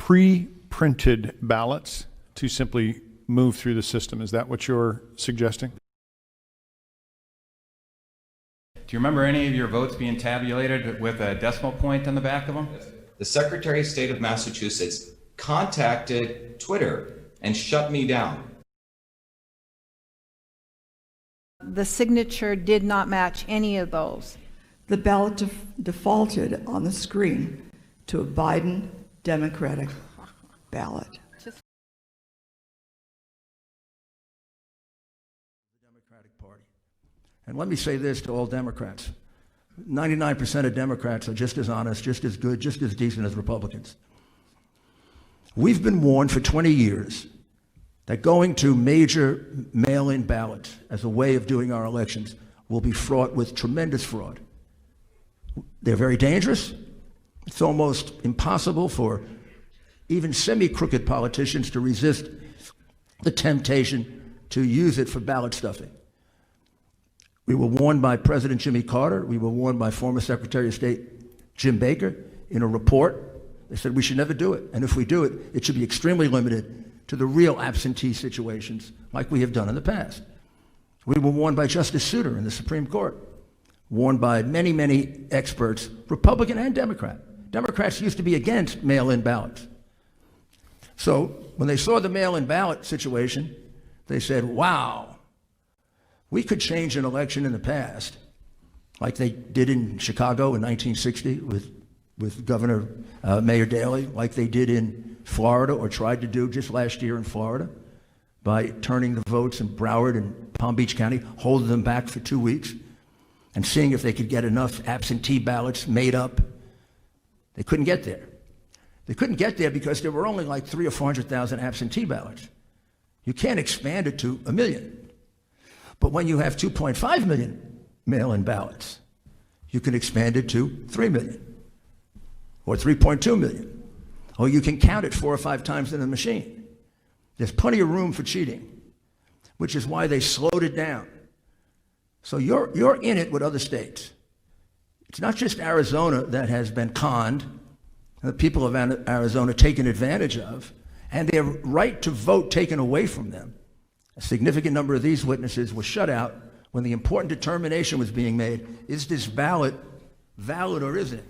pre-printed ballots to simply move through the system. Is that what you're suggesting? Do you remember any of your votes being tabulated with a decimal point on the back of them? The Secretary of State of Massachusetts contacted Twitter and shut me down. The signature did not match any of those. The ballot defaulted on the screen to a Biden Democratic ballot. Democratic Party. And let me say this to all Democrats. 99% of Democrats are just as honest, just as good, just as decent as Republicans. We've been warned for 20 years that going to major mail-in ballots as a way of doing our elections will be fraught with tremendous fraud. They're very dangerous. It's almost impossible for even semi-crooked politicians to resist the temptation to use it for ballot stuffing. We were warned by President Jimmy Carter. We were warned by former Secretary of State Jim Baker in a report. They said we should never do it. And if we do it, it should be extremely limited to the real absentee situations like we have done in the past. We were warned by Justice Souter in the Supreme Court, warned by many, many experts, Republican and Democrat. Democrats used to be against mail-in ballots. So when they saw the mail-in ballot situation, they said, wow, we could change an election in the past, like they did in Chicago in 1960 with Governor Mayor Daley, like they did in Florida or tried to do just last year in Florida by turning the votes in Broward and Palm Beach County, holding them back for 2 weeks and seeing if they could get enough absentee ballots made up. They couldn't get there. They couldn't get there because there were only like 300,000 or 400,000 absentee ballots. You can't expand it to 1 million. But when you have 2.5 million mail-in ballots, you can expand it to 3 million or 3.2 million. Or you can count it 4 or 5 times in the machine. There's plenty of room for cheating, which is why they slowed it down. So you're in it with other states. It's not just Arizona that has been conned, and the people of Arizona taken advantage of, and their right to vote taken away from them. A significant number of these witnesses were shut out when the important determination was being made, is this ballot valid or isn't it?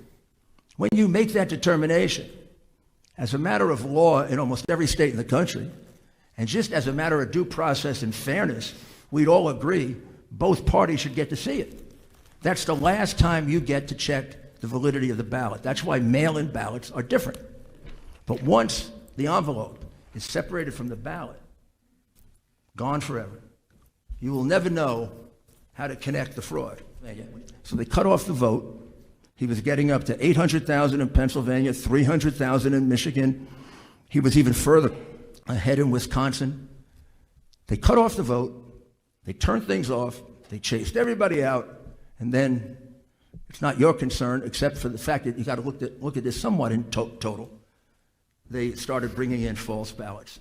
When you make that determination, as a matter of law in almost every state in the country, and just as a matter of due process and fairness, we'd all agree both parties should get to see it. That's the last time you get to check the validity of the ballot. That's why mail-in ballots are different. But once the envelope is separated from the ballot, gone forever, you will never know how to connect the fraud. So they cut off the vote. He was getting up to 800,000 in Pennsylvania, 300,000 in Michigan. He was even further ahead in Wisconsin. They cut off the vote. They turned things off. They chased everybody out. And then it's not your concern, except for the fact that you got to look at this somewhat in total. They started bringing in false ballots.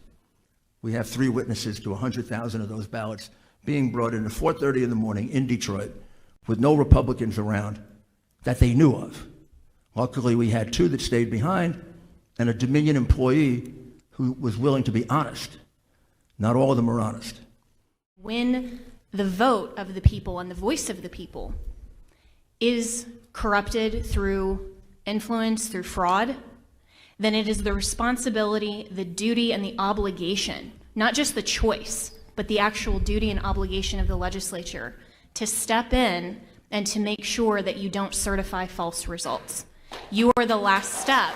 We have 3 witnesses to 100,000 of those ballots being brought in at 4:30 in the morning in Detroit with no Republicans around that they knew of. Luckily, we had 2 that stayed behind and a Dominion employee who was willing to be honest. Not all of them are honest. When the vote of the people and the voice of the people is corrupted through influence, through fraud, then it is the responsibility, the duty, and the obligation, not just the choice, but the actual duty and obligation of the legislature to step in and to make sure that you don't certify false results. You are the last step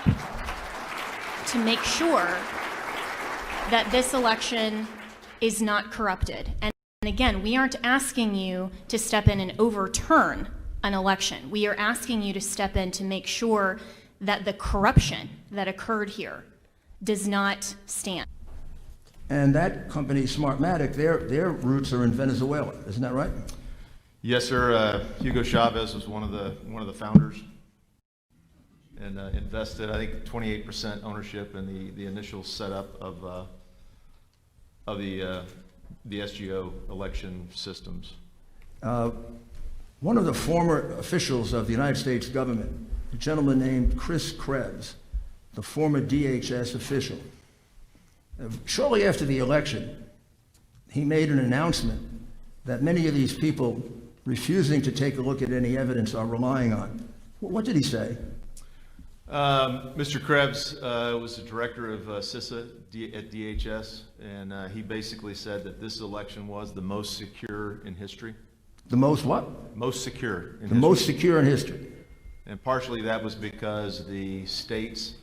to make sure that this election is not corrupted. And again, we aren't asking you to step in and overturn an election. We are asking you to step in to make sure that the corruption that occurred here does not stand. And that company, Smartmatic, their roots are in Venezuela. Isn't that right? Yes, sir. Hugo Chavez was one of the founders, and invested, I think, 28% ownership in the initial setup of the SGO election systems. One of the former officials of the United States government, a gentleman named Chris Krebs, the former DHS official. Shortly after the election, he made an announcement that many of these people refusing to take a look at any evidence are relying on. What did he say? Mr. Krebs was the director of CISA at DHS, and he basically said that this election was the most secure in history. The most what? Most secure in history. The most secure in history. And partially that was because the states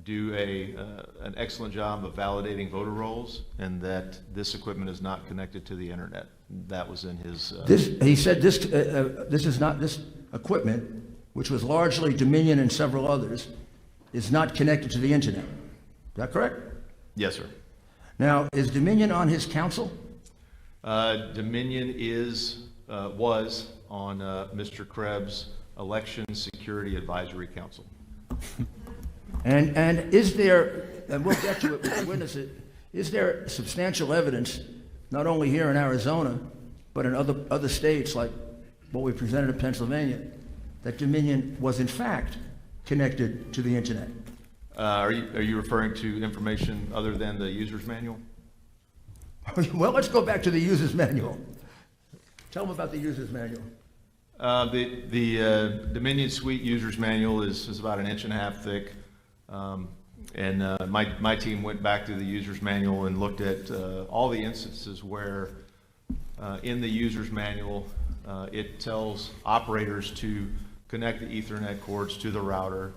do an excellent job of validating voter rolls, and that this equipment is not connected to the internet. That was in his. He said this equipment, which was largely Dominion and several others, is not connected to the internet. Is that correct? Yes, sir. Now, is Dominion on his council? Dominion was on Mr. Krebs' Election Security Advisory Council. And is there, and we'll get to it, we'll witness it, is there substantial evidence, not only here in Arizona, but in other states like what we presented in Pennsylvania, that Dominion was in fact connected to the internet? Are you referring to information other than the user's manual? Well, let's go back to the user's manual. Tell them about the user's manual. The Dominion Suite user's manual is about 1.5 inches thick. My team went back to the user's manual and looked at all the instances where in the user's manual it tells operators to connect the Ethernet cords to the router,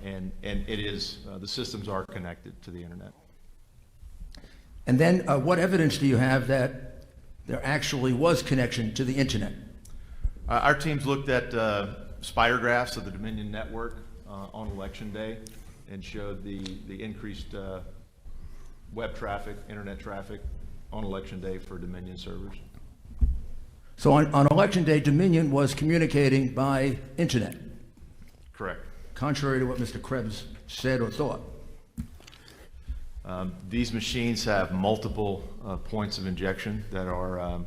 and it is the systems are connected to the internet. And then what evidence do you have that there actually was connection to the internet? Our teams looked at spirographs of the Dominion network on election day and showed the increased web traffic, internet traffic on election day for Dominion servers. So on election day, Dominion was communicating by internet, Correct. contrary to what Mr. Krebs said or thought. These machines have multiple points of injection that are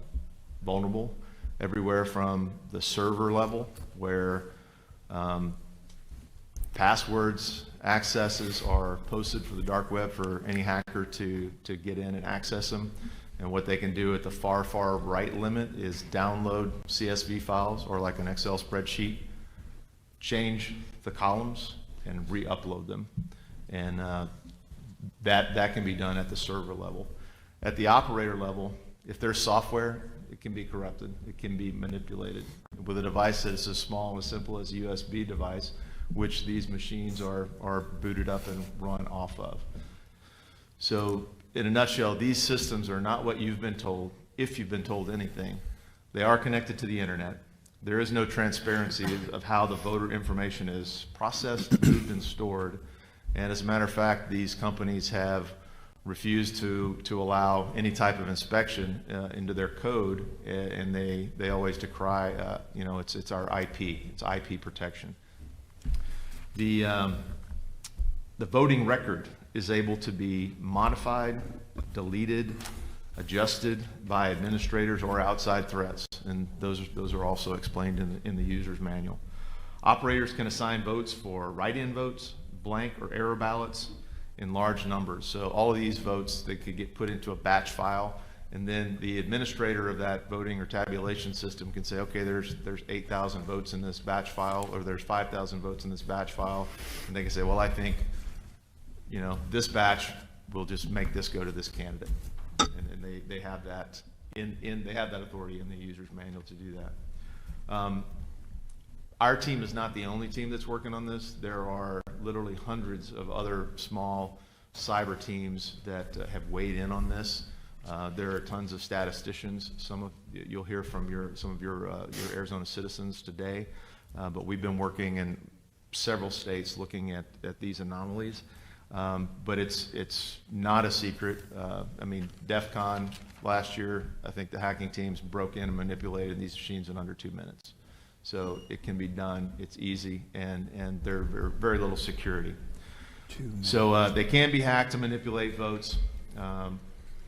vulnerable, everywhere from the server level, where passwords, accesses are posted for the dark web for any hacker to get in and access them. And what they can do at the far, far right limit is download CSV files or like an Excel spreadsheet, change the columns and re-upload them. And that can be done at the server level. At the operator level, if there's software, it can be corrupted, it can be manipulated. With a device that is as small and as simple as a USB device, which these machines are booted up and run off of. So in a nutshell, these systems are not what you've been told, if you've been told anything. They are connected to the internet. There is no transparency of how the voter information is processed, moved, and stored. And as a matter of fact, these companies have refused to allow any type of inspection into their code, and they always decry, it's our IP, it's IP protection. The voting record is able to be modified, deleted, adjusted by administrators or outside threats, and those are also explained in the user's manual. Operators can assign votes for write-in votes, blank or error ballots in large numbers. So all of these votes, they could get put into a batch file, and then the administrator of that voting or tabulation system can say, okay, there's 8,000 votes in this batch file, or there's 5,000 votes in this batch file, and they can say, well, I think, this batch will just make this go to this candidate, and they have that they have that authority in the user's manual to do that. Our team is not the only team that's working on this. There are literally hundreds of other small cyber teams that have weighed in on this. There are tons of statisticians. You'll hear from some of your Arizona citizens today, but we've been working in several states looking at these anomalies. But it's not a secret. DEF CON last year, I think the hacking teams broke in and manipulated these machines in under 2 minutes. So it can be done, it's easy, and there's very little security. So they can be hacked to manipulate votes.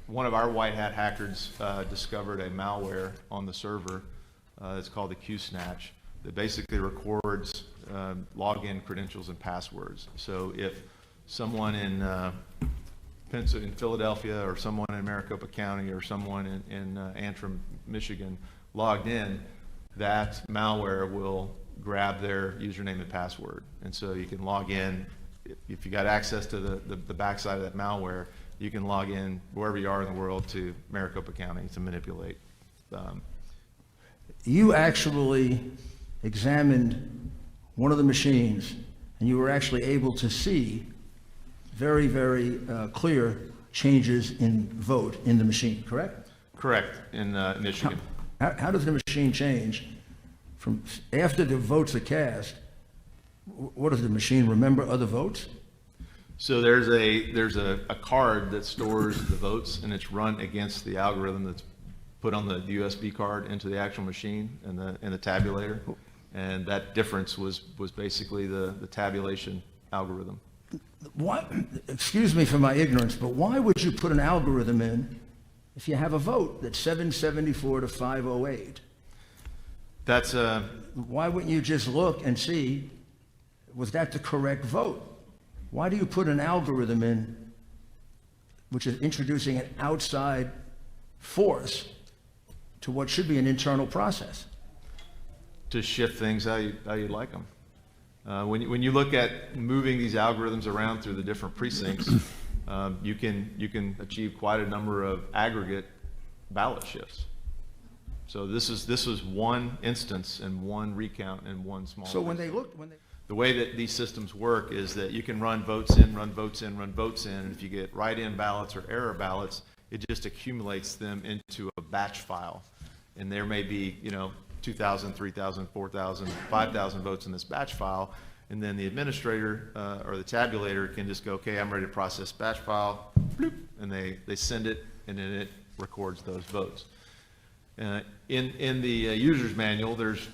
One of our white hat hackers discovered a malware on the server. It's called the Q-Snatch, that basically records login credentials and passwords. So if someone in Philadelphia, or someone in Maricopa County, or someone in Antrim, Michigan logged in, that malware will grab their username and password. And so you can log in. If you got access to the backside of that malware, you can log in wherever you are in the world to Maricopa County to manipulate. You actually examined one of the machines, and you were actually able to see very, very clear changes in vote in the machine, correct? Correct, in Michigan. How does the machine change from after the votes are cast? What does the machine remember other votes? So there's a card that stores the votes, and it's run against the algorithm that's put on the USB card into the actual machine and the tabulator, and that difference was basically the tabulation algorithm. Why, excuse me for my ignorance, but why would you put an algorithm in if you have a vote that's 774 to 508? That's Why wouldn't you just look and see, was that the correct vote? Why do you put an algorithm in which is introducing an outside force to what should be an internal process? to shift things how you like them. When you look at moving these algorithms around through the different precincts, you can achieve quite a number of aggregate ballot shifts. So this is one instance and one recount and one small. So when instance. they The way that these systems work is that you can run votes in, run votes in, run votes in, and if you get write-in ballots or error ballots, it just accumulates them into a batch file. And there may be, 2,000, 3,000, 4,000, 5,000 votes in this batch file, and then the administrator or the tabulator can just go, okay, I'm ready to process batch file, bloop, and they send it, and then it records those votes. In the user's manual, there's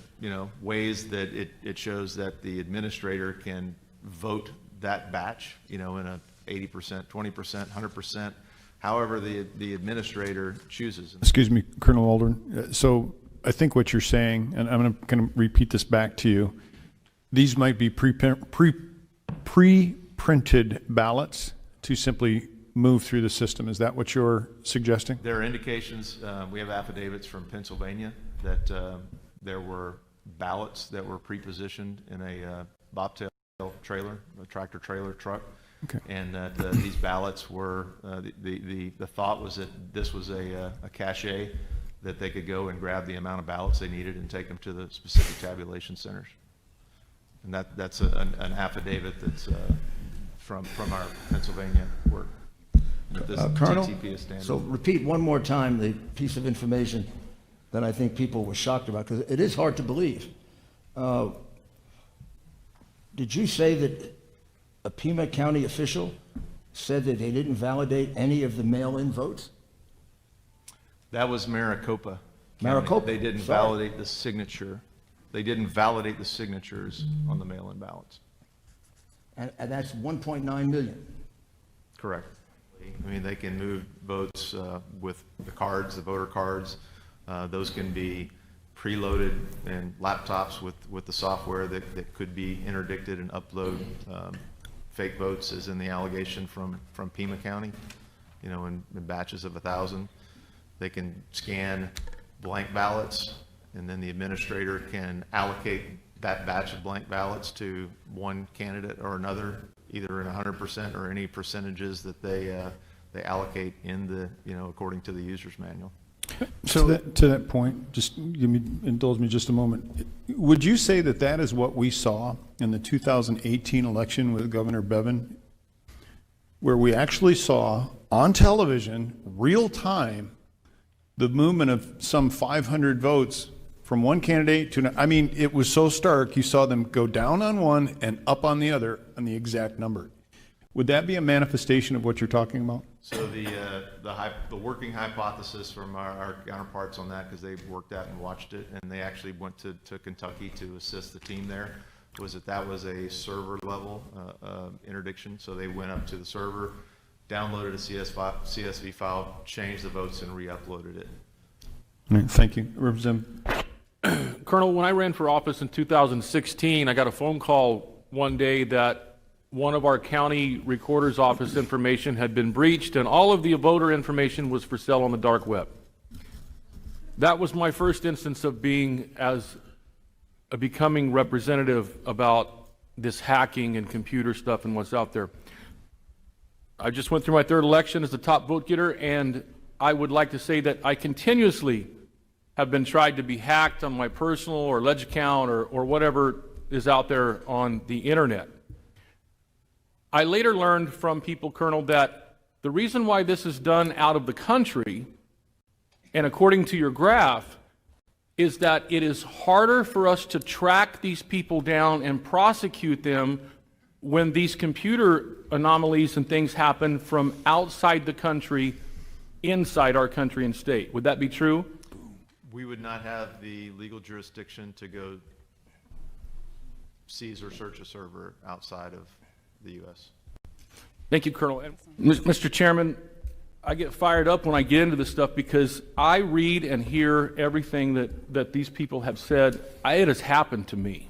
ways that it shows that the administrator can vote that batch, in a 80%, 20%, 100%, however the administrator chooses. Excuse me, Colonel Waldron. So I think what you're saying, and I'm going to kind of repeat this back to you, these might be pre-printed ballots to simply move through the system. Is that what you're suggesting? There are indications, we have affidavits from Pennsylvania that there were ballots that were pre-positioned in a bobtail trailer, a tractor trailer truck. Okay. And that these ballots were, the thought was that this was a cache that they could go and grab the amount of ballots they needed and take them to the specific tabulation centers. And that's an affidavit that's from our Pennsylvania work. This Colonel, TTP is standard. so repeat one more time the piece of information that I think people were shocked about, because it is hard to believe. Did you say that a Pima County official said that they didn't validate any of the mail-in votes? That was Maricopa. Maricopa, They didn't sorry. validate the signature. They didn't validate the signatures on the mail-in ballots. And that's 1.9 million. Correct. I mean, they can move votes with the cards, the voter cards. Those can be preloaded in laptops with the software that could be interdicted and upload fake votes, as in the allegation from Pima County, in batches of 1,000. They can scan blank ballots, and then the administrator can allocate that batch of blank ballots to one candidate or another, either in 100% or any percentages that they allocate in the, according to the user's manual. So to that point, just indulge me just a moment. Would you say that is what we saw in the 2018 election with Governor Bevin, where we actually saw on television, real time, the movement of some 500 votes from one candidate to another? I mean, it was so stark. You saw them go down on one and up on the other on the exact number. Would that be a manifestation of what you're talking about? So the working hypothesis from our counterparts on that, because they've worked at and watched it, and they actually went to Kentucky to assist the team there, was that was a server level interdiction. So they went up to the server, downloaded a CSV file, changed the votes, and re-uploaded it. All right, thank you. Representative Colonel, when I ran for office in 2016, I got a phone call one day that one of our county recorder's office information had been breached and all of the voter information was for sale on the dark web. That was my first instance of becoming representative about this hacking and computer stuff and what's out there. I just went through my third election as the top vote getter, and I would like to say that I continuously have been tried to be hacked on my personal or ledge account or whatever is out there on the internet. I later learned from people, Colonel, that the reason why this is done out of the country, and according to your graph, is that it is harder for us to track these people down and prosecute them when these computer anomalies and things happen from outside the country, inside our country and state. Would that be true? We would not have the legal jurisdiction to go seize or search a server outside of the U.S. Thank you, Colonel. And Mr. Chairman, I get fired up when I get into this stuff because I read and hear everything that these people have said. It has happened to me.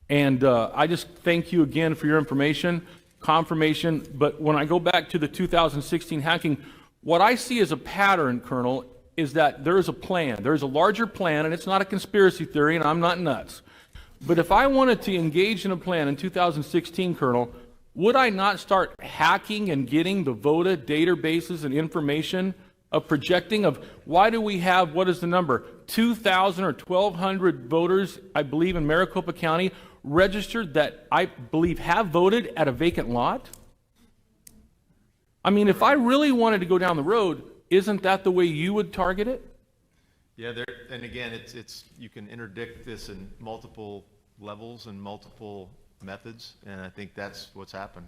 And I just thank you again for your information, confirmation. But when I go back to the 2016 hacking, what I see as a pattern, Colonel, is that there is a plan. There is a larger plan, and it's not a conspiracy theory, and I'm not nuts. But if I wanted to engage in a plan in 2016, Colonel, would I not start hacking and getting the VOTA databases and information of projecting of why do we have, what is the number, 2,000 or 1,200 voters, I believe, in Maricopa County registered that I believe have voted at a vacant lot? I mean, if I really wanted to go down the road, isn't that the way you would target it? Yeah, and again, it's you can interdict this in multiple levels and multiple methods, and I think that's what's happened.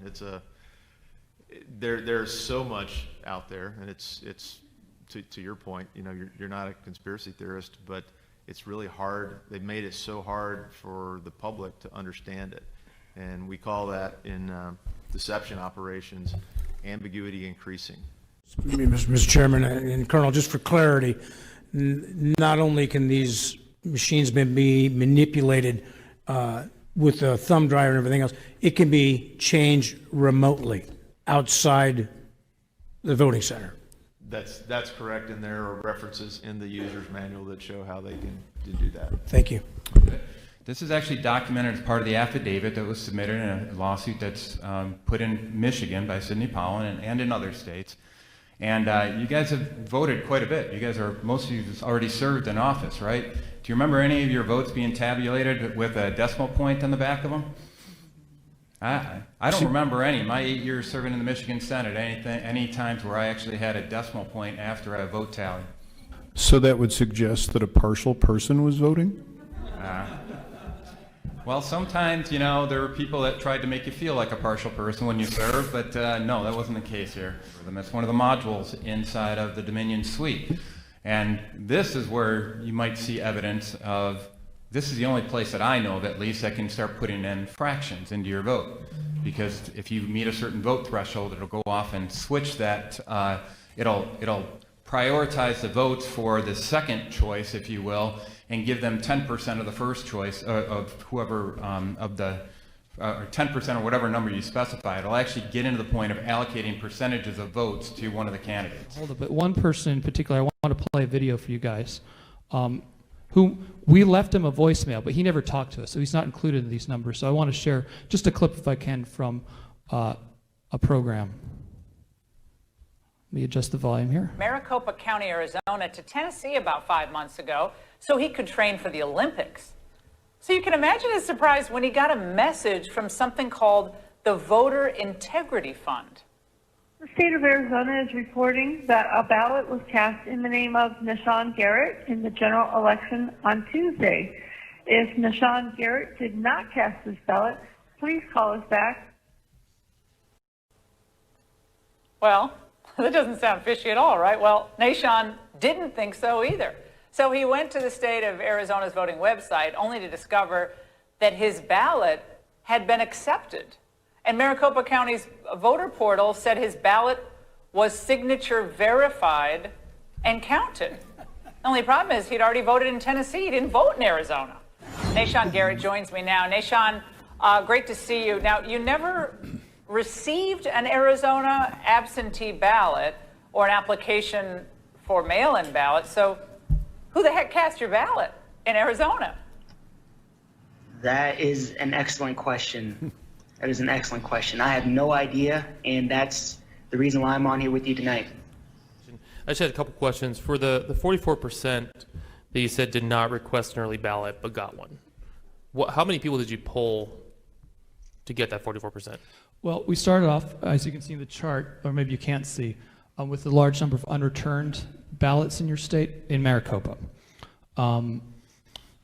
There's so much out there, and it's to your point, you know, you're not a conspiracy theorist, but it's really hard. They've made it so hard for the public to understand it, and we call that in deception operations ambiguity increasing. Mr. Chairman and Colonel, just for clarity, not only can these machines be manipulated with a thumb drive and everything else, it can be changed remotely outside the voting center. That's correct, and there are references in the user's manual that show how they can do that. Thank you. This is actually documented as part of the affidavit that was submitted in a lawsuit that's put in Michigan by Sidney Powell and in other states. And you guys have voted quite a bit. You guys are, most of you have already served in office, right? Do you remember any of your votes being tabulated with a decimal point on the back of them? I don't remember any. My 8 years serving in the Michigan Senate, any times where I actually had a decimal point after a vote tally. So that would suggest that a partial person was voting? Well, sometimes, you know, there were people that tried to make you feel like a partial person when you served, but no, that wasn't the case here. That's one of the modules inside of the Dominion suite. And this is where you might see evidence of, this is the only place that I know of at least that can start putting in fractions into your vote. Because if you meet a certain vote threshold, it'll go off and switch that, it'll prioritize the votes for the second choice, if you will, and give them 10% of the first choice of whoever or 10% or whatever number you specify. It'll actually get into the point of allocating percentages of votes to one of the candidates. Hold it, but one person in particular, I want to play a video for you guys, who we left him a voicemail, but he never talked to us, so he's not included in these numbers. So I want to share just a clip, if I can, from a program. Let me adjust the volume here. Maricopa County, Arizona to Tennessee about 5 months ago so he could train for the Olympics. So you can imagine his surprise when he got a message from something called the Voter Integrity Fund. The state of Arizona is reporting that a ballot was cast in the name of Nishan Garrett in the general election on Tuesday. If Nishan Garrett did not cast this ballot, please call us back. Well, that doesn't sound fishy at all, right? Well, Nishan didn't think so either. So he went to the state of Arizona's voting website only to discover that his ballot had been accepted. And Maricopa County's voter portal said his ballot was signature verified and counted. The only problem is he'd already voted in Tennessee. He didn't vote in Arizona. Nashon Garrett joins me now. Nashon, great to see you. Now, you never received an Arizona absentee ballot or an application for mail-in ballot, so who the heck cast your ballot in Arizona? That is an excellent question. That is an excellent question. I have no idea, and that's the reason why I'm on here with you tonight. I just had a couple questions. For the 44% that you said did not request an early ballot but got one, how many people did you poll to get that 44%? Well, we started off, as you can see in the chart, or maybe you can't see, with the large number of unreturned ballots in your state in Maricopa. And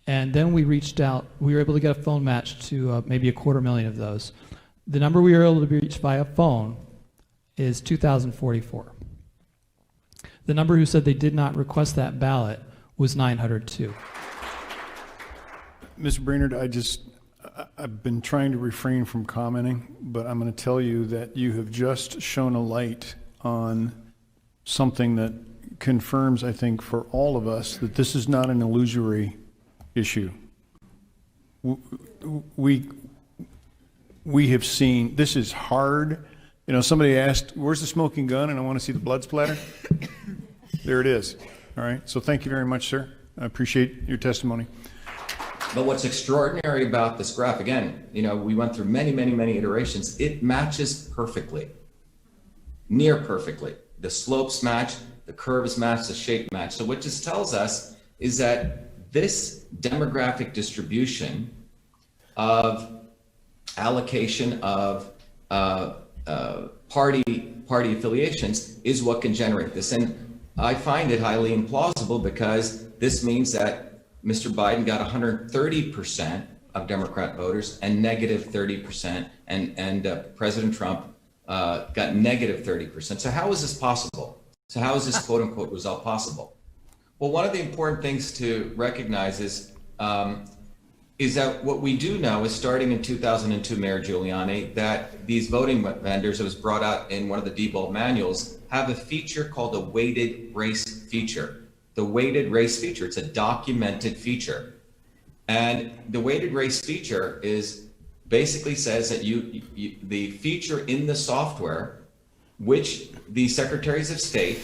then we reached out, we were able to get a phone match to maybe 250,000 of those. The number we were able to reach via phone is 2,044. The number who said they did not request that ballot was 902. Mr. Brainerd, I've been trying to refrain from commenting, but I'm going to tell you that you have just shone a light on something that confirms, I think, for all of us that this is not an illusory issue. We have seen, this is hard. You know, somebody asked, where's the smoking gun? And I want to see the blood splatter. There it is. All right. So thank you very much, sir. I appreciate your testimony. But what's extraordinary about this graph, again, you know, we went through many, many, many iterations. It matches perfectly, near perfectly. The slopes match, the curves match, the shape match. So what this tells us is that this demographic distribution of allocation of party affiliations is what can generate this. And I find it highly implausible because this means that Mr. Biden got 130% of Democrat voters and negative 30%, and President Trump got negative 30%. So how is this possible? So how is this quote unquote result possible? Well, one of the important things to recognize is that what we do know is starting in 2002, Mayor Giuliani, that these voting vendors, it was brought out in one of the Diebold manuals, have a feature called the weighted race feature. The weighted race feature, it's a documented feature. And the weighted race feature is basically says that the feature in the software, which the secretaries of state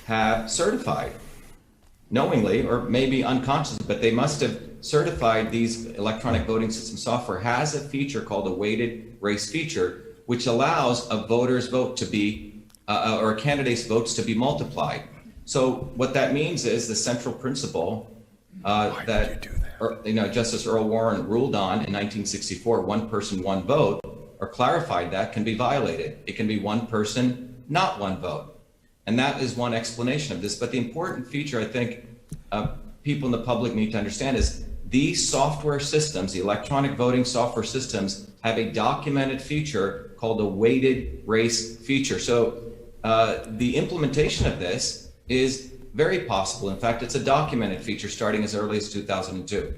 have certified, knowingly or maybe unconsciously, but they must have certified these electronic voting system software has a feature called a weighted race feature, which allows a voter's vote to be, or a candidate's votes to be multiplied. So what that means is the central principle that Justice Earl Warren ruled on in 1964, one person, one vote, or clarified that, can be violated. It can be one person, not one vote. And that is one explanation of this. But the important feature I think people in the public need to understand is these software systems, the electronic voting software systems, have a documented feature called a weighted race feature. So the implementation of this is very possible. In fact, it's a documented feature starting as early as 2002.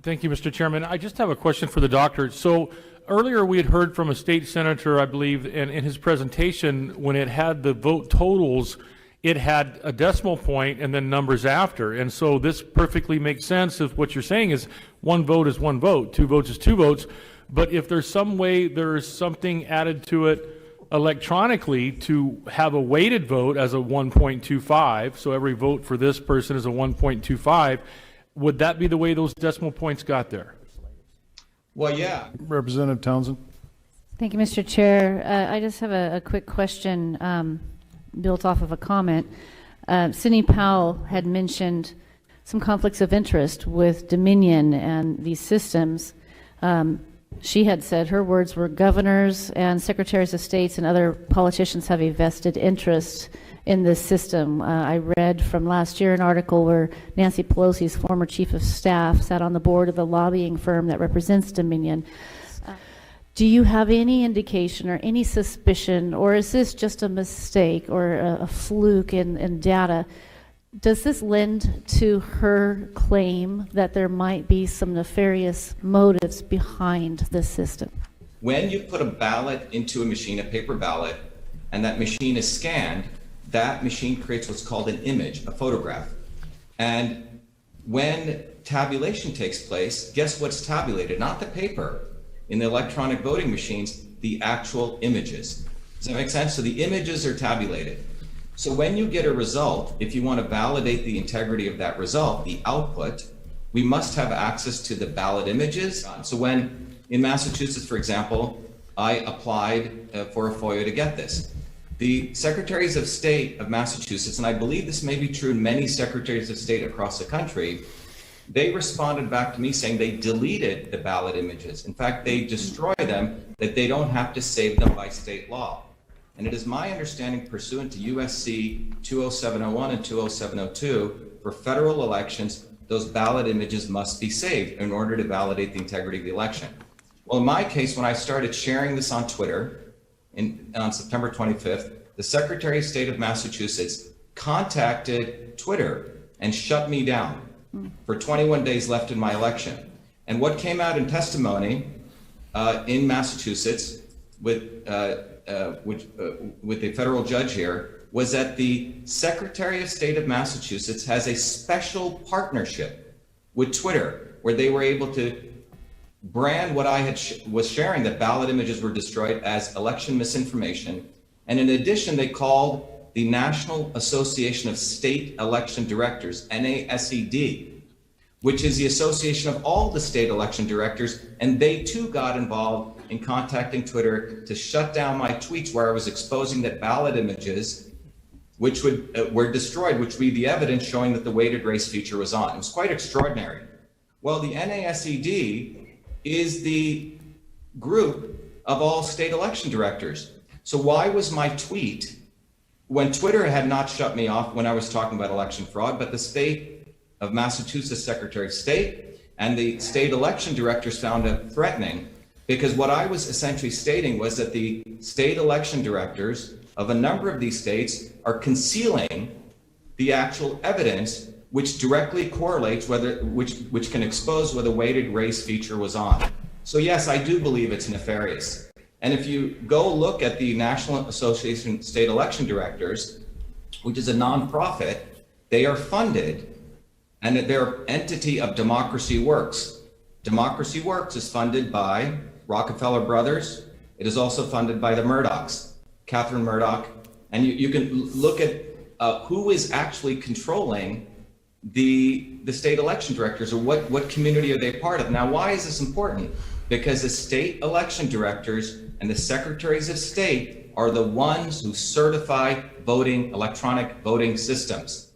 Thank you, Mr. Chairman. I just have a question for the doctor. So earlier we had heard from a state senator, I believe, and in his presentation, when it had the vote totals, it had a decimal point and then numbers after. And so this perfectly makes sense if what you're saying is one vote is one vote, two votes is two votes. But if there's some way there is something added to it electronically to have a weighted vote as a 1.25, so every vote for this person is a 1.25, would that be the way those decimal points got there? Well, yeah. Representative Townsend. Thank you, Mr. Chair. I just have a quick question built off of a comment. Sidney Powell had mentioned some conflicts of interest with Dominion and these systems. She had said, her words were, governors and secretaries of states and other politicians have a vested interest in this system. I read from last year an article where Nancy Pelosi's former chief of staff sat on the board of the lobbying firm that represents Dominion. Do you have any indication or any suspicion, or is this just a mistake or a fluke in data? Does this lend to her claim that there might be some nefarious motives behind this system? When you put a ballot into a machine, a paper ballot, and that machine is scanned, that machine creates what's called an image, a photograph. And when tabulation takes place, guess what's tabulated? Not the paper in the electronic voting machines, the actual images. Does that make sense? So the images are tabulated. So when you get a result, if you want to validate the integrity of that result, the output, we must have access to the ballot images. So when in Massachusetts, for example, I applied for a FOIA to get this. The Secretaries of State of Massachusetts, and I believe this may be true in many Secretaries of State across the country, they responded back to me saying they deleted the ballot images. In fact, they destroy them, that they don't have to save them by state law. And it is my understanding, pursuant to USC 20701 and 20702, for federal elections, those ballot images must be saved in order to validate the integrity of the election. Well, in my case, when I started sharing this on Twitter on September 25th, the Secretary of State of Massachusetts contacted Twitter and shut me down for 21 days left in my election. And what came out in testimony in Massachusetts with a federal judge here was that the Secretary of State of Massachusetts has a special partnership with Twitter where they were able to brand what I had was sharing, that ballot images were destroyed, as election misinformation. And in addition, they called the National Association of State Election Directors, NASED, which is the association of all the state election directors, and they too got involved in contacting Twitter to shut down my tweets where I was exposing that ballot images, which were destroyed, which would be the evidence showing that the weighted race feature was on. It was quite extraordinary. Well, the NASED is the group of all state election directors. So why was my tweet, when Twitter had not shut me off when I was talking about election fraud, but the state of Massachusetts Secretary of State and the state election directors found it threatening, because what I was essentially stating was that the state election directors of a number of these states are concealing the actual evidence which directly correlates which can expose whether weighted race feature was on. So yes, I do believe it's nefarious. And if you go look at the National Association of State Election Directors, which is a nonprofit, they are funded, and they're an entity of Democracy Works. Democracy Works is funded by Rockefeller Brothers. It is also funded by the Murdochs, Catherine Murdoch. And you can look at who is actually controlling the state election directors, or what community are they part of. Now, why is this important? Because the state election directors and the secretaries of state are the ones who certify electronic voting systems,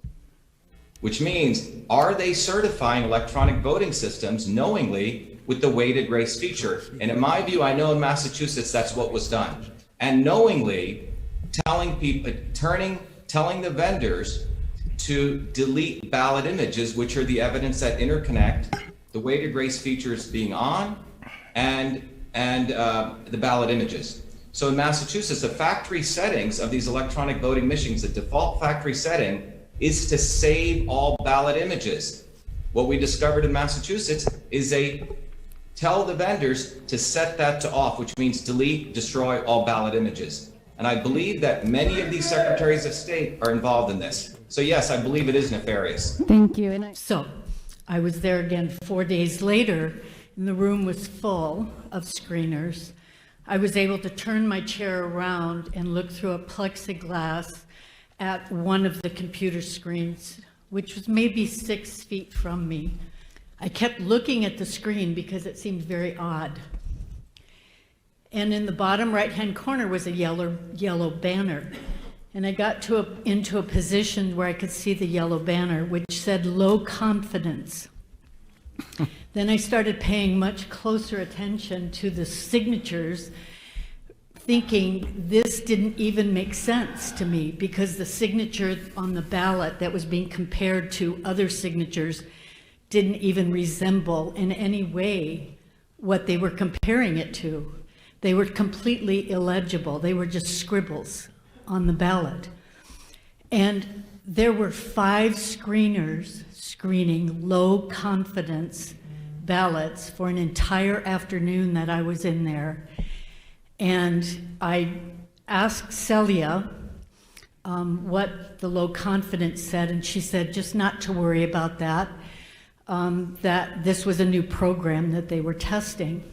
which means, are they certifying electronic voting systems knowingly with the weighted race feature? And in my view, I know in Massachusetts that's what was done. And knowingly telling people, telling the vendors to delete ballot images, which are the evidence that interconnect the weighted race features being on and the ballot images. So in Massachusetts, the factory settings of these electronic voting machines, the default factory setting is to save all ballot images. What we discovered in Massachusetts is they tell the vendors to set that to off, which means delete, destroy all ballot images. And I believe that many of these secretaries of state are involved in this. So yes, I believe it is nefarious. Thank you. So I was there again 4 days later, and the room was full of screeners. I was able to turn my chair around and look through a plexiglass at one of the computer screens, which was maybe 6 feet from me. I kept looking at the screen because it seemed very odd. And in the bottom right-hand corner was a yellow banner. And I got into a position where I could see the yellow banner, which said low confidence. Then I started paying much closer attention to the signatures, thinking this didn't even make sense to me, because the signature on the ballot that was being compared to other signatures didn't even resemble in any way what they were comparing it to. They were completely illegible. They were just scribbles on the ballot. And there were 5 screeners screening low confidence ballots for an entire afternoon that I was in there. And I asked Celia what the low confidence said, and she said just not to worry about that, that this was a new program that they were testing.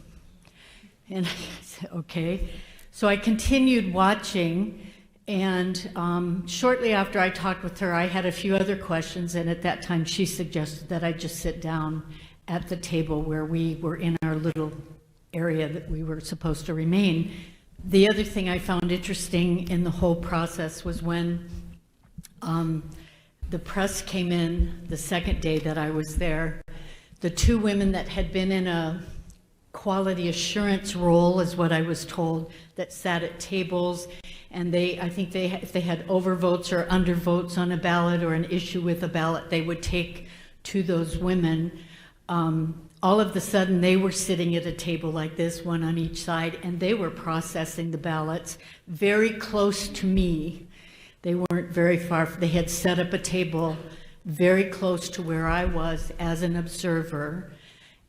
And I said, okay. So I continued watching, and shortly after I talked with her, I had a few other questions, and at that time she suggested that I just sit down at the table where we were in our little area that we were supposed to remain. The other thing I found interesting in the whole process was when the press came in the second day that I was there. The two women that had been in a quality assurance role, is what I was told, that sat at tables, and I think if they had overvotes or undervotes on a ballot or an issue with a ballot, they would take to those women. All of a sudden, they were sitting at a table like this, one on each side, and they were processing the ballots very close to me. They weren't very far. They had set up a table very close to where I was as an observer,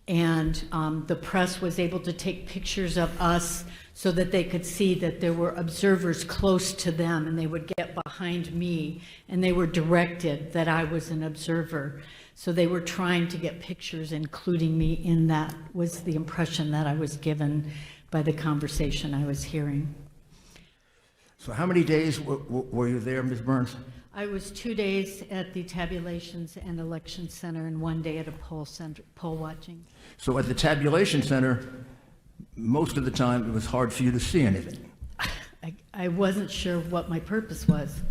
and the press was able to take pictures of us so that they could see that there were observers close to them, and they would get behind me, and they were directed that I was an observer. So they were trying to get pictures, including me in that, was the impression that I was given by the conversation I was hearing. So how many days were you there, Ms. Burns? I was 2 days at the tabulations and election center and 1 day at a poll center, poll watching. So at the tabulation center, most of the time it was hard for you to see anything. I wasn't sure what my purpose was.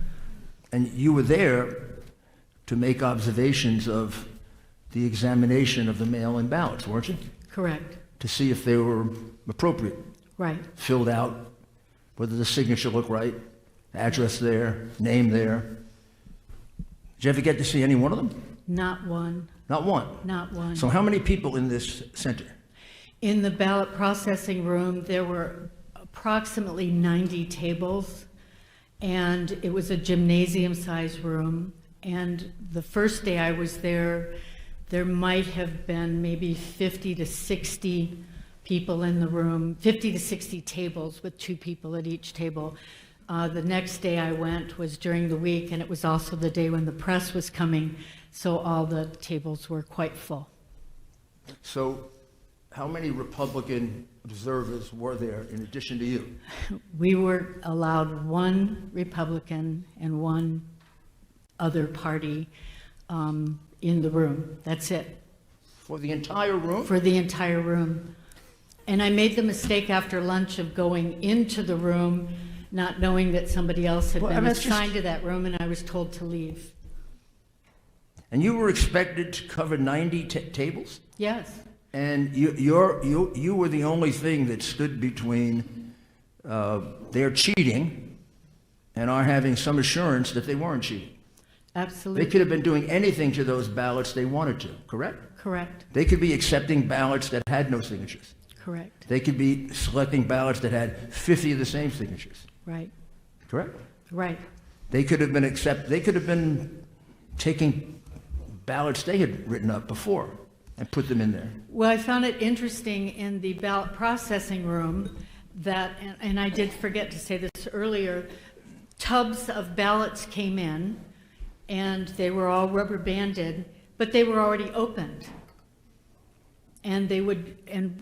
And you were there to make observations of the examination of the mail-in ballots, weren't you? Correct. To see if they were appropriate. Right. Filled out, whether the signature looked right, address there, name there. Did you ever get to see any one of them? Not one. Not one? Not one. So how many people in this center? In the ballot processing room, there were approximately 90 tables, and it was a gymnasium-sized room. And the first day I was there, there might have been maybe 50 to 60 people in the room, 50 to 60 tables with 2 people at each table. The next day I went was during the week, and it was also the day when the press was coming, so all the tables were quite full. So how many Republican observers were there in addition to you? We were allowed 1 Republican and 1 other party in the room. That's it. For the entire room? For the entire room. And I made the mistake after lunch of going into the room, not knowing that somebody else had been assigned to that room, and I was told to leave. And you were expected to cover 90 tables? Yes. And you were the only thing that stood between their cheating and our having some assurance that they weren't cheating. Absolutely. They could have been doing anything to those ballots they wanted to, correct? Correct. They could be accepting ballots that had no signatures. Correct. They could be selecting ballots that had 50 of the same signatures. Right. Correct? Right. They could have been taking ballots they had written up before and put them in there. Well, I found it interesting in the ballot processing room that, and I did forget to say this earlier, tubs of ballots came in, and they were all rubber banded, but they were already opened. And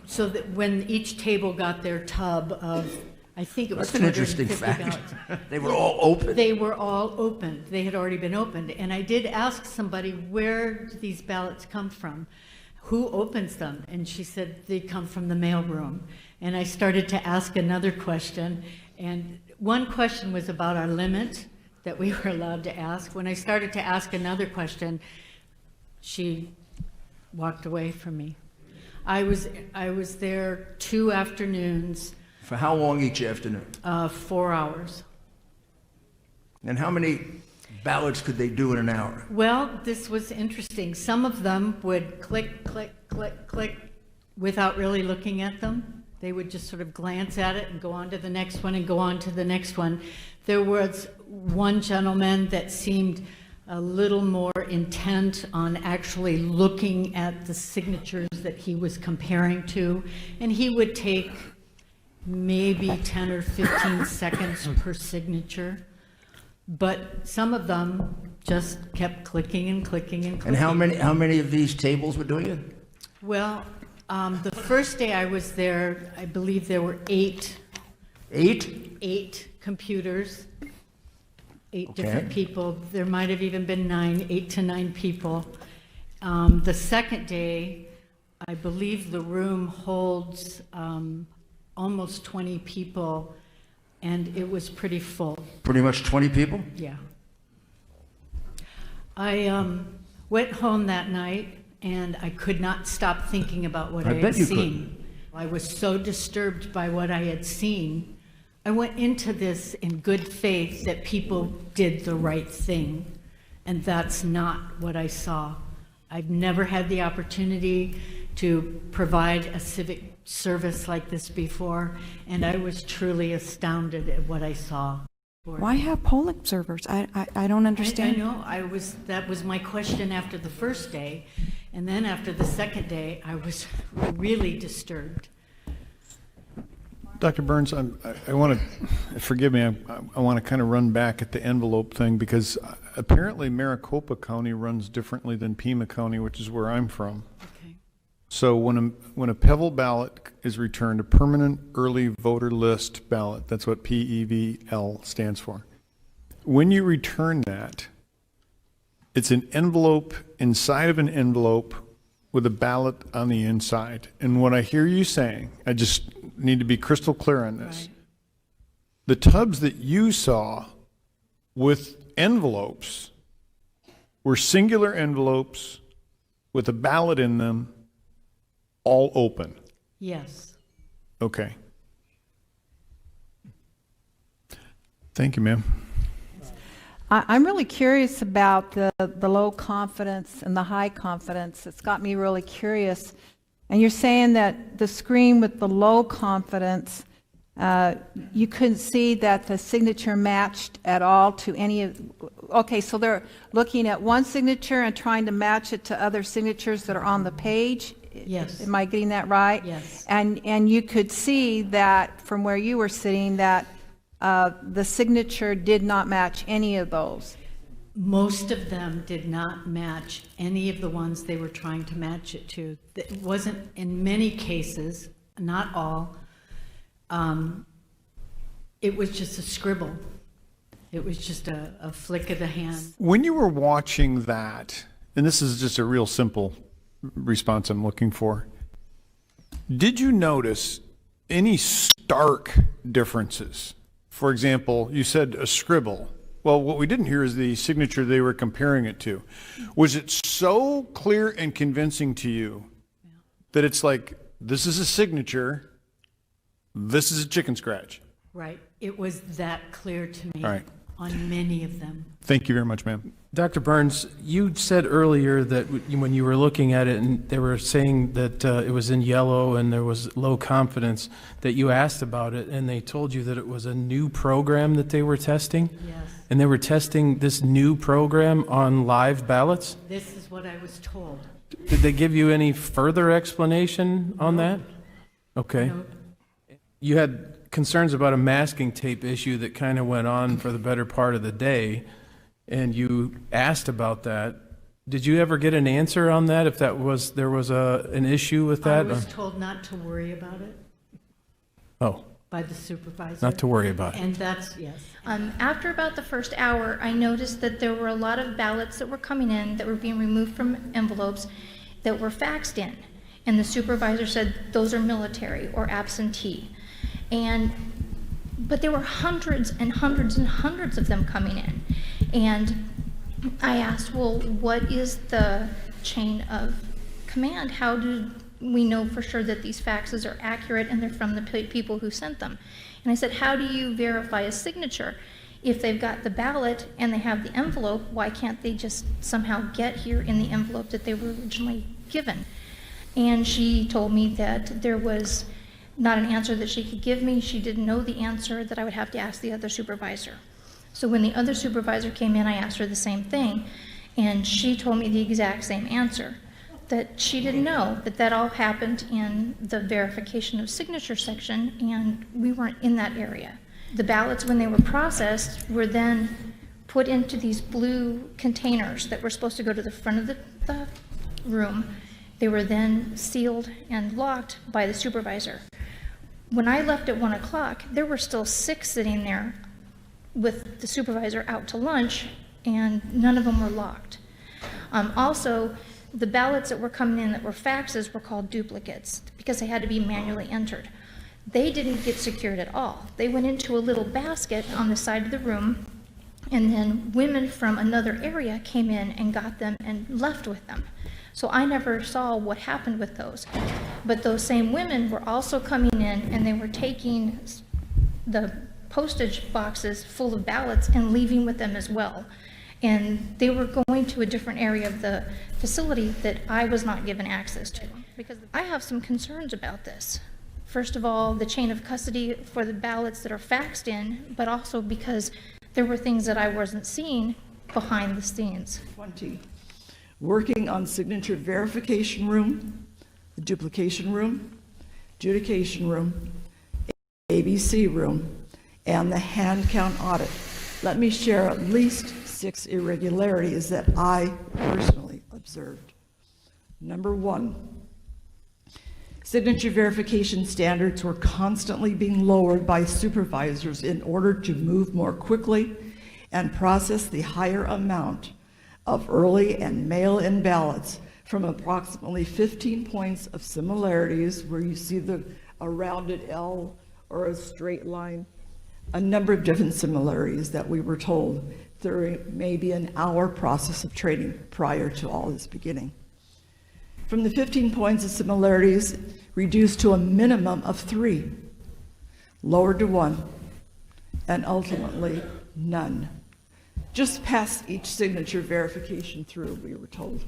so that when each table got their tub of, I think it was That's an interesting 250 fact. ballots. They were all open. They were all opened. They had already been opened. And I did ask somebody, where do these ballots come from? Who opens them? And she said, they come from the mailroom. And I started to ask another question. And one question was about our limit that we were allowed to ask. When I started to ask another question, she walked away from me. I was there 2 afternoons. For how long each afternoon? 4 hours. And how many ballots could they do in an hour? Well, this was interesting. Some of them would click, click, click, click without really looking at them. They would just sort of glance at it and go on to the next one and go on to the next one. There was one gentleman that seemed a little more intent on actually looking at the signatures that he was comparing to, and he would take maybe 10 or 15 seconds per signature. But some of them just kept clicking and clicking and clicking. And how many of these tables were doing it? Well, the first day I was there, I believe there were 8. 8? 8 computers, 8 Okay. different people. There might have even been 8 to 9 people. The second day, I believe the room holds almost 20 people, and it was pretty full. Pretty much 20 people? Yeah. I went home that night, and I could not stop thinking about what I had bet you seen. I was so disturbed by what I had seen. I went into this in good faith that people did the right thing, and that's not what I saw. I've never had the opportunity to provide a civic service like this before, and I was truly astounded at what I saw. Why have poll observers? I don't understand. I know. That was my question after the first day, and then after the second day, I was really disturbed. Dr. Burns, I want to, forgive me, I want to kind of run back at the envelope thing, because apparently Maricopa County runs differently than Pima County, which is where I'm from. Okay. So when a Pebble ballot is returned, a permanent early voter list ballot, that's what PEVL stands for. When you return that, it's an envelope inside of an envelope with a ballot on the inside. And what I hear you saying, I just need to be crystal clear on this. Right. The tubs that you saw with envelopes were singular envelopes with a ballot in them, all open. Yes. Okay. Thank you, ma'am. I'm really curious about the low confidence and the high confidence. It's got me really curious. And you're saying that the screen with the low confidence, you couldn't see that the signature matched at all to any of, okay, so they're looking at one signature and trying to match it to other signatures that are on the page? Yes. Am I getting that right? Yes. And you could see that from where you were sitting that the signature did not match any of those. Most of them did not match any of the ones they were trying to match it to. It wasn't, in many cases, not all, it was just a scribble. It was just a flick of the hand. When you were watching that, and this is just a real simple response I'm looking for, did you notice any stark differences? For example, you said a scribble. Well, what we didn't hear is the signature they were comparing it to. Was it so clear and convincing to you that it's like, this is a signature, this is a chicken scratch? Right. It was that clear to me. All right. On many of them. Thank you very much, ma'am. Dr. Burns, you said earlier that when you were looking at it and they were saying that it was in yellow and there was low confidence, that you asked about it and they told you that it was a new program that they were testing? Yes. And they were testing this new program on live ballots? This is what I was told. Did they give you any further explanation on that? Okay. No. You had concerns about a masking tape issue that kind of went on for the better part of the day, and you asked about that. Did you ever get an answer on that, if there was an issue with that? I was told not to worry about it Oh, by the supervisor. not to worry about it. And that's, yes. After about the first hour, I noticed that there were a lot of ballots that were coming in that were being removed from envelopes that were faxed in. And the supervisor said, those are military or absentee. But there were hundreds and hundreds and hundreds of them coming in. And I asked, well, what is the chain of command? How do we know for sure that these faxes are accurate and they're from the people who sent them? And I said, how do you verify a signature? If they've got the ballot and they have the envelope, why can't they just somehow get here in the envelope that they were originally given? And she told me that there was not an answer that she could give me. She didn't know the answer, that I would have to ask the other supervisor. So when the other supervisor came in, I asked her the same thing, and she told me the exact same answer, that she didn't know, that all happened in the verification of signature section, and we weren't in that area. The ballots, when they were processed, were then put into these blue containers that were supposed to go to the front of the room. They were then sealed and locked by the supervisor. When I left at 1 o'clock, there were still 6 sitting there with the supervisor out to lunch, and none of them were locked. Also, the ballots that were coming in that were faxes were called duplicates because they had to be manually entered. They didn't get secured at all. They went into a little basket on the side of the room, and then women from another area came in and got them and left with them. So I never saw what happened with those. But those same women were also coming in and they were taking the postage boxes full of ballots and leaving with them as well. And they were going to a different area of the facility that I was not given access to. Because I have some concerns about this. First of all, the chain of custody for the ballots that are faxed in, but also because there were things that I wasn't seeing behind the scenes. 20. Working on signature verification room, the duplication room, adjudication room, ABC room, and the hand count audit. Let me share at least 6 irregularities that I personally observed. Number 1, signature verification standards were constantly being lowered by supervisors in order to move more quickly and process the higher amount of early and mail-in ballots from approximately 15 points of similarities, where you see a rounded L or a straight line, a number of different similarities that we were told there may be an hour process of training prior to all this beginning. From the 15 points of similarities, reduced to a minimum of 3, lowered to 1, and ultimately none. Just past each signature verification through, we were told.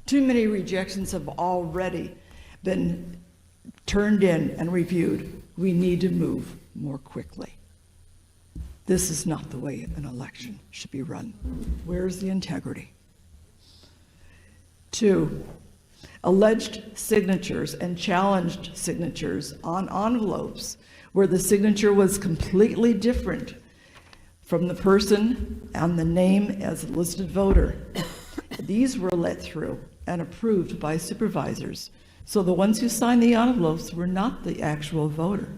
Too many rejections have already been turned in and reviewed. We need to move more quickly. This is not the way an election should be run. Where's the integrity? 2, alleged signatures and challenged signatures on envelopes where the signature was completely different from the person and the name as a listed voter. These were let through and approved by supervisors. So the ones who signed the envelopes were not the actual voter,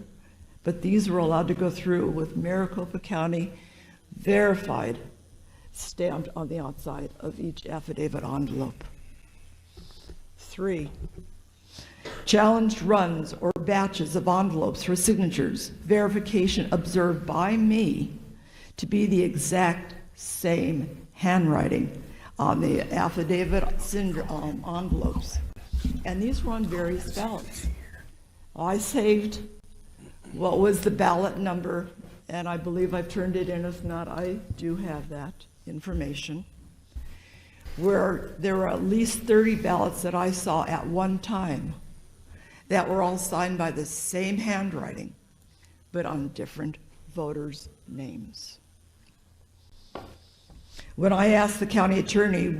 but these were allowed to go through with Maricopa County verified, stamped on the outside of each affidavit envelope. 3, challenged runs or batches of envelopes for signatures, verification observed by me to be the exact same handwriting on the affidavit envelopes. And these were on various ballots. I saved what was the ballot number, and I believe I've turned it in. If not, I do have that information, where there were at least 30 ballots that I saw at one time that were all signed by the same handwriting, but on different voters' names. When I asked the county attorney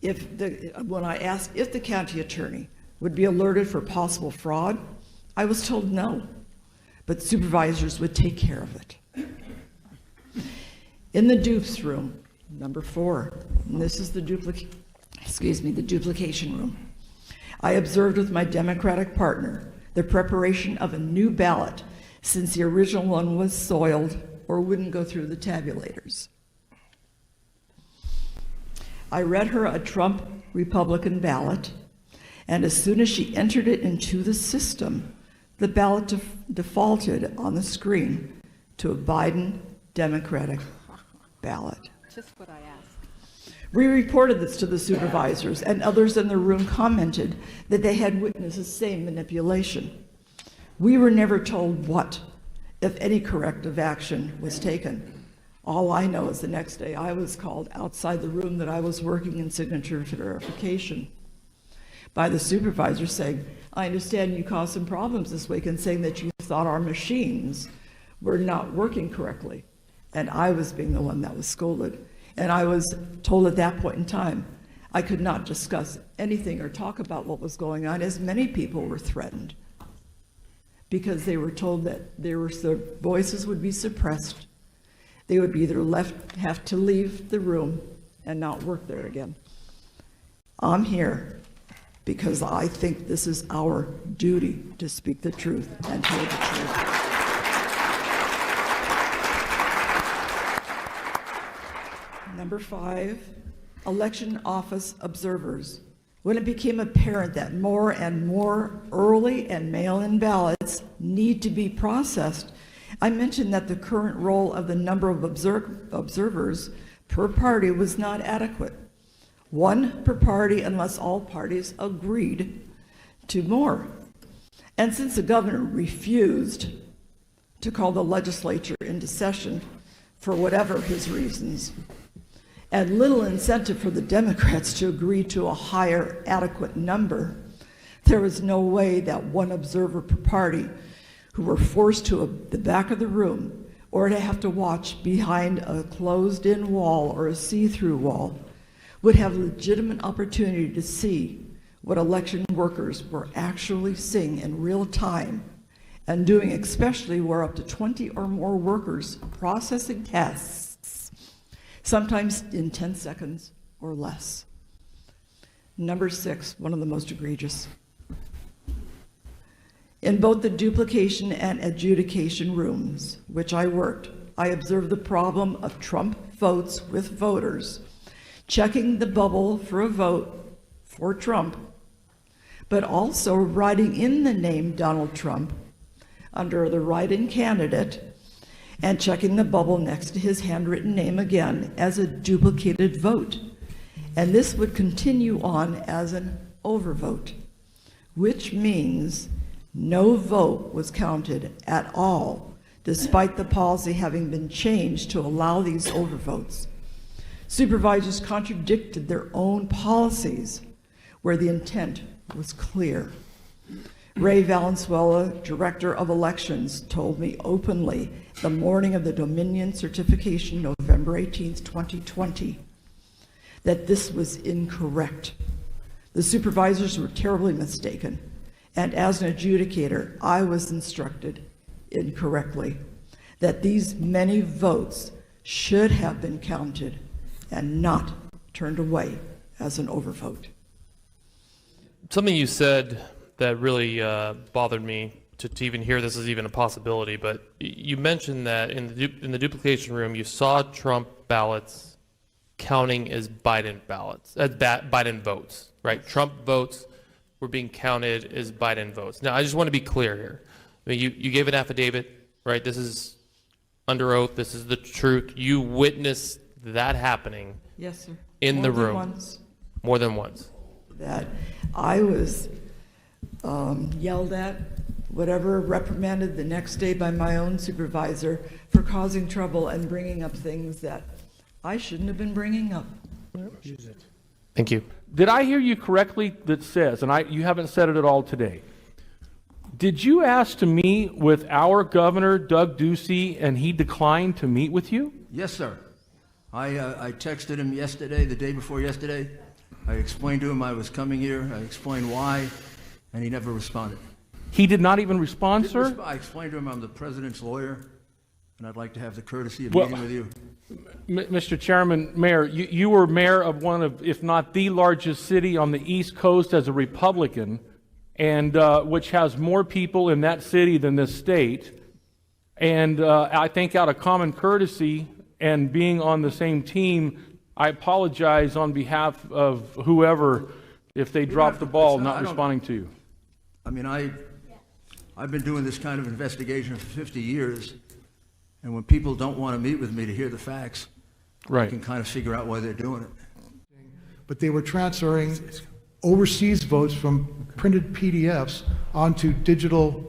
if the county attorney would be alerted for possible fraud, I was told no, but supervisors would take care of it. In the dupes room, number 4, and this is the duplication room, I observed with my Democratic partner the preparation of a new ballot since the original one was soiled or wouldn't go through the tabulators. I read her a Trump Republican ballot, and as soon as she entered it into the system, the ballot defaulted on the screen to a Biden Democratic ballot. Just what I asked. We reported this to the supervisors, and others in the room commented that they had witnessed the same manipulation. We were never told what, if any, corrective action was taken. All I know is the next day I was called outside the room that I was working in signature verification by the supervisor saying, I understand you caused some problems this week, and saying that you thought our machines were not working correctly. And I was being the one that was scolded. And I was told at that point in time, I could not discuss anything or talk about what was going on, as many people were threatened because they were told that their voices would be suppressed. they would either have to leave the room and not work there again. I'm here because I think this is our duty to speak the truth and tell the truth. Number 5, election office observers. When it became apparent that more and more early and mail-in ballots need to be processed, I mentioned that the current role of the number of observers per party was not adequate. 1 per party unless all parties agreed to more. And since the governor refused to call the legislature into session for whatever his reasons, and little incentive for the Democrats to agree to a higher adequate number, there was no way that 1 observer per party who were forced to the back of the room or to have to watch behind a closed-in wall or a see-through wall would have legitimate opportunity to see what election workers were actually seeing in real time and doing, especially where up to 20 or more workers processing tests, sometimes in 10 seconds or less. Number 6, one of the most egregious. In both the duplication and adjudication rooms, which I worked, I observed the problem of Trump votes with voters checking the bubble for a vote for Trump, but also writing in the name Donald Trump under the write-in candidate and checking the bubble next to his handwritten name again as a duplicated vote. And this would continue on as an overvote, which means no vote was counted at all, despite the policy having been changed to allow these overvotes. Supervisors contradicted their own policies where the intent was clear. Ray Valenzuela, Director of Elections, told me openly the morning of the Dominion certification, November 18th, 2020, that this was incorrect. The supervisors were terribly mistaken, and as an adjudicator, I was instructed incorrectly that these many votes should have been counted and not turned away as an overvote. Something you said that really bothered me to even hear this is even a possibility, but you mentioned that in the duplication room, you saw Trump ballots counting as Biden ballots, Biden votes, right? Trump votes were being counted as Biden votes. Now, I just want to be clear here. I mean, you gave an affidavit, right? This is under oath. This is the truth. You witnessed that happening. Yes, sir. In the room. Once. More than once. That I was yelled at, whatever, reprimanded the next day by my own supervisor for causing trouble and bringing up things that I shouldn't have been bringing up. Thank you. Did I hear you correctly that says, and you haven't said it at all today, did you ask to meet with our governor, Doug Ducey, and he declined to meet with you? Yes, sir. I texted him yesterday, the day before yesterday. I explained to him I was coming here. I explained why, and he never responded. He did not even respond, sir? I explained to him I'm the president's lawyer, and I'd like to have the courtesy of meeting with you. Mr. Chairman, Mayor, you were mayor of one of, if not the largest city on the East Coast as a Republican, and which has more people in that city than this state. And I think out of common courtesy and being on the same team, I apologize on behalf of whoever if they dropped the ball not responding to you. I mean, I've been doing this kind of investigation for 50 years, and when people don't want to meet with me to hear the facts, I can kind of figure out why they're doing it. But they were transferring overseas votes from printed PDFs onto digital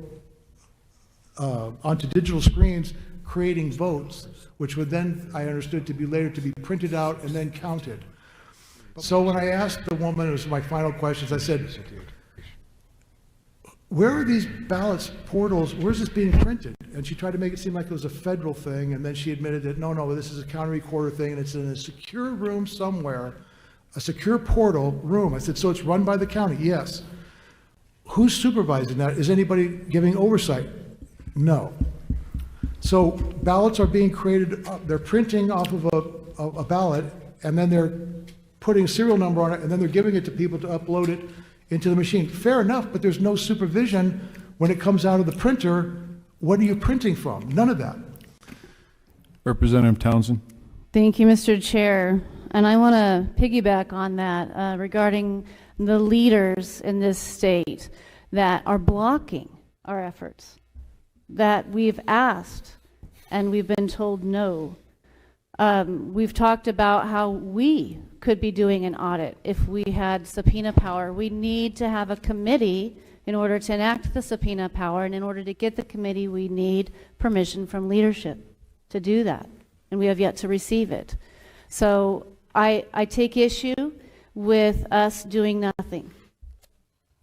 screens, creating votes, which would then, I understood, to be later to be printed out and then counted. So when I asked the woman, it was my final questions, I said, where are these ballots portals, where's this being printed? And she tried to make it seem like it was a federal thing, and then she admitted that, no, this is a county recorder thing, and it's in a secure room somewhere, a secure portal room. I said, so it's run by the county? Yes. Who's supervising that? Is anybody giving oversight? No. So ballots are being created, they're printing off of a ballot, and then they're putting a serial number on it, and then they're giving it to people to upload it into the machine. Fair enough, but there's no supervision when it comes out of the printer. What are you printing from? None of that. Representative Townsend. Thank you, Mr. Chair. And I want to piggyback on that regarding the leaders in this state that are blocking our efforts, that we've asked and we've been told no. We've talked about how we could be doing an audit if we had subpoena power. We need to have a committee in order to enact the subpoena power, and in order to get the committee, we need permission from leadership to do that, and we have yet to receive it. So I take issue with us doing nothing.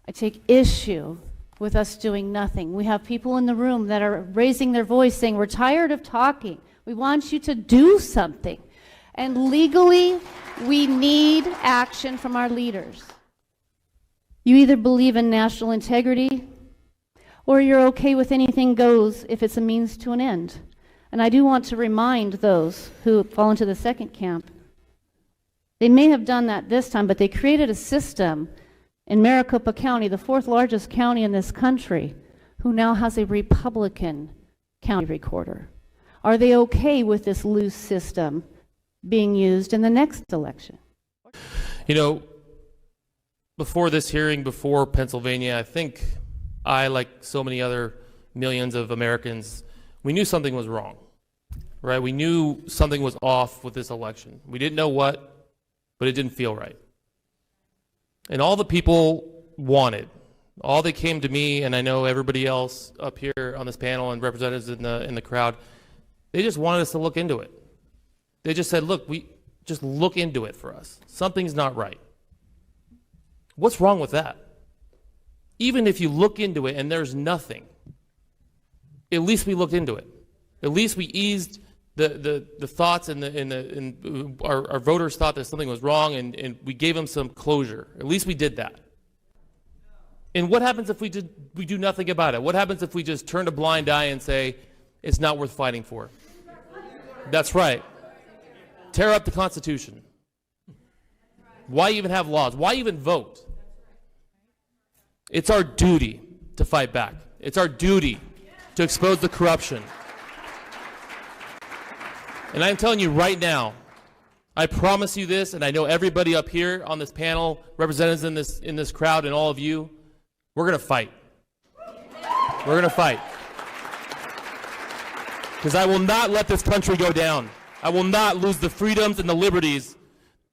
I take issue with us doing nothing. We have people in the room that are raising their voice saying, we're tired of talking. We want you to do something. And legally, we need action from our leaders. You either believe in national integrity or you're okay with anything goes if it's a means to an end. And I do want to remind those who fall into the second camp, they may have done that this time, but they created a system in Maricopa County, the fourth largest county in this country, who now has a Republican county recorder. Are they okay with this loose system being used in the next election? You know, before this hearing, before Pennsylvania, I think I, like so many other millions of Americans, we knew something was wrong, right? We knew something was off with this election. We didn't know what, but it didn't feel right. And all the people wanted, all they came to me, and I know everybody else up here on this panel and representatives in the crowd, they just wanted us to look into it. They just said, look, we just look into it for us. Something's not right. What's wrong with that? Even if you look into it and there's nothing, at least we looked into it. At least we eased the thoughts and our voters thought that something was wrong, and we gave them some closure. At least we did that. And what happens if we do nothing about it? What happens if we just turn a blind eye and say it's not worth fighting for? That's right. Tear up the Constitution. Why even have laws? Why even vote? It's our duty to fight back. It's our duty to expose the corruption. And I'm telling you right now, I promise you this, and I know everybody up here on this panel, representatives in this crowd, and all of you, we're going to fight. We're going to fight. Because I will not let this country go down. I will not lose the freedoms and the liberties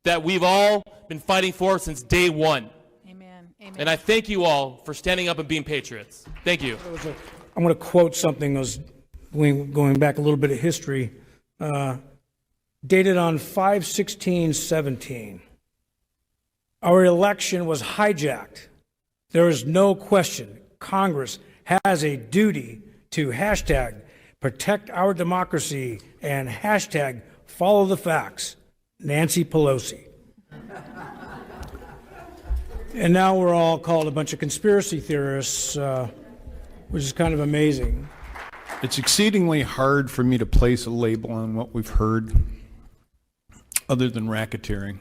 that we've all been fighting for since day one. Amen. Amen. And I thank you all for standing up and being patriots. Thank you. I'm going to quote something that was going back a little bit of history, dated on 5/16/17. Our election was hijacked. There is no question Congress has a duty to hashtag protect our democracy and hashtag follow the facts. Nancy Pelosi. And now we're all called a bunch of conspiracy theorists, which is kind of amazing. It's exceedingly hard for me to place a label on what we've heard other than racketeering.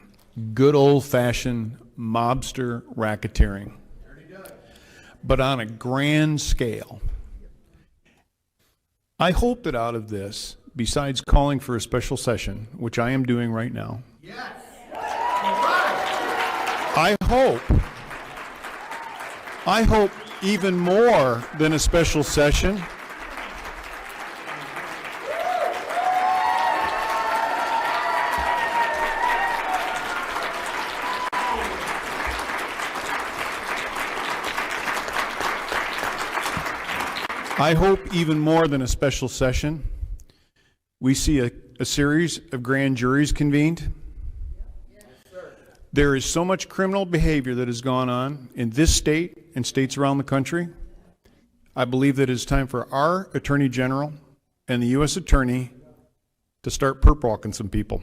Good old-fashioned mobster racketeering. But on a grand scale. I hope that out of this, besides calling for a special session, which I am doing right now, I hope even more than a special session, we see a series of grand juries convened. There is so much criminal behavior that has gone on in this state and states around the country. I believe that it's time for our Attorney General and the U.S. Attorney to start perp walking some people.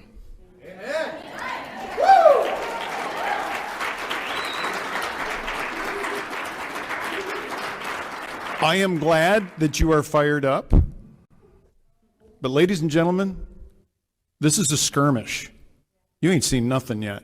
I am glad that you are fired up. But ladies and gentlemen, this is a skirmish. You ain't seen nothing yet.